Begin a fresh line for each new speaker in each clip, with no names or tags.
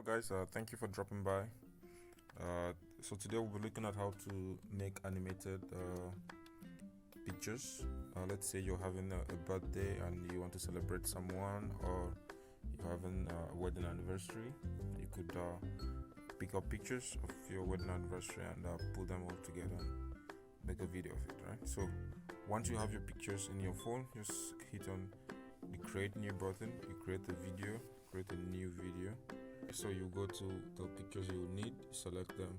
So guys, thank you for dropping by. So today we'll be looking at how to make animated pictures. Let's say you're having a birthday and you want to celebrate someone, or you're having a wedding anniversary. You could pick up pictures of your wedding anniversary and put them all together and make a video of it, right? So once you have your pictures in your phone, just hit on the create new button. You create a video, create a new video. So you go to the pictures you need, select them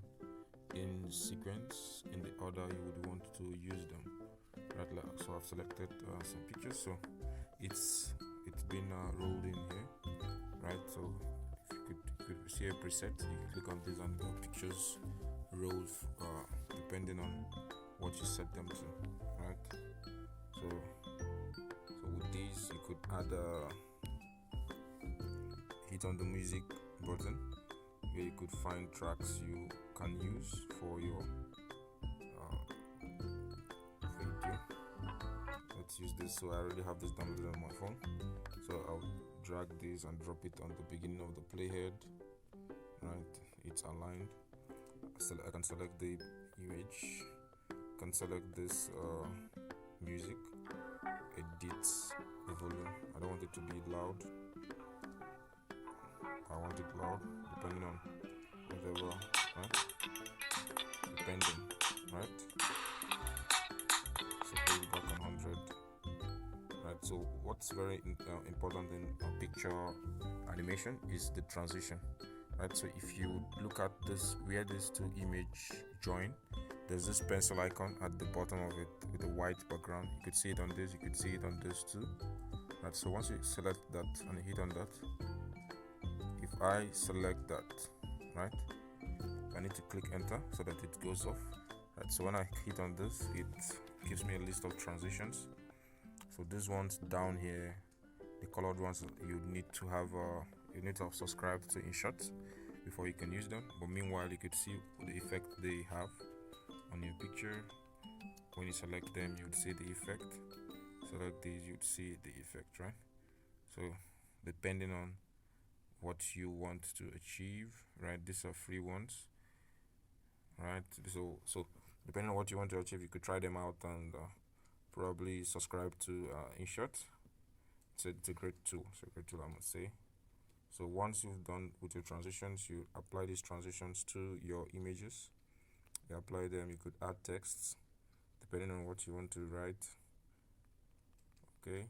in sequence in the order you would want to use them, right? So I've selected some pictures, so it's been rolled in here, right? So if you could see a preset, you can click on this and the pictures roll depending on what you set them to, right? So with these you could add hit on the music button where you could find tracks you can use for your video. Let's use this. So I already have this downloaded on my phone, so I'll drag this and drop it on the beginning of the playhead, right? It's aligned. I can select the image, can select this music, edit the volume. I don't want it to be loud, I want it loud, depending on whatever, right? Depending, right? So put it back on 100, right? So what's very important in picture animation is the transition, right? So if you look at this, where these two images join, there's this pencil icon at the bottom of it with a white background. You could see it on this, you could see it on this too, right? So once you select that and you hit on that, if I select that, right, I need to click enter so that it goes off, right? So when I hit on this, it gives me a list of transitions. So these ones down here, the colored ones, you need to have subscribed to InShot before you can use them. But meanwhile, you could see the effect they have on your picture. When you select them, you would see the effect. Select these, you'd see the effect, right? So depending on what you want to achieve, right, these are free ones, right? So depending on what you want to achieve, you could try them out and probably subscribe to InShot. It's a great tool. It's a great tool, I must say. So once you've done with your transitions, you apply these transitions to your images. You apply them. You could add texts depending on what you want to write. Okay.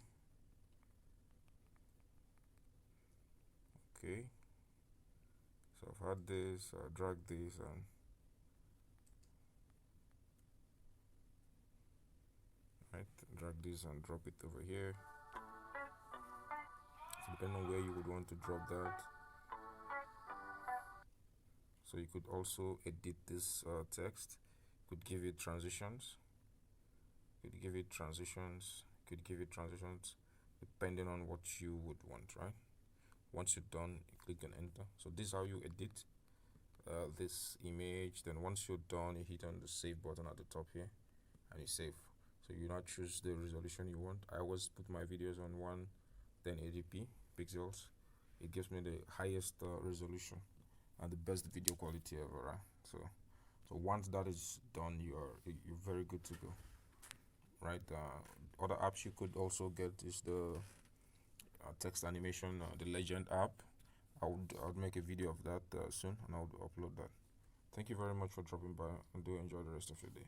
So I've had this, I'll drag this and drag this and drop it over here. So depending on where you would want to drop that. So you could also edit this text. Could give it transitions. Could give it transitions. Depending on what you would want, right? Once you're done, you click on enter. So this is how you edit this image. Then once you're done, you hit on the save button at the top here and you save. So you now choose the resolution you want. I always put my videos on 1080p pixels. It gives me the highest resolution and the best video quality ever, right? So once that is done, you're very good to go, right? Other apps you could also get is the text animation, the Legend app. I would make a video of that soon, and I would upload that. Thank you very much for dropping by, and do enjoy the rest of your day.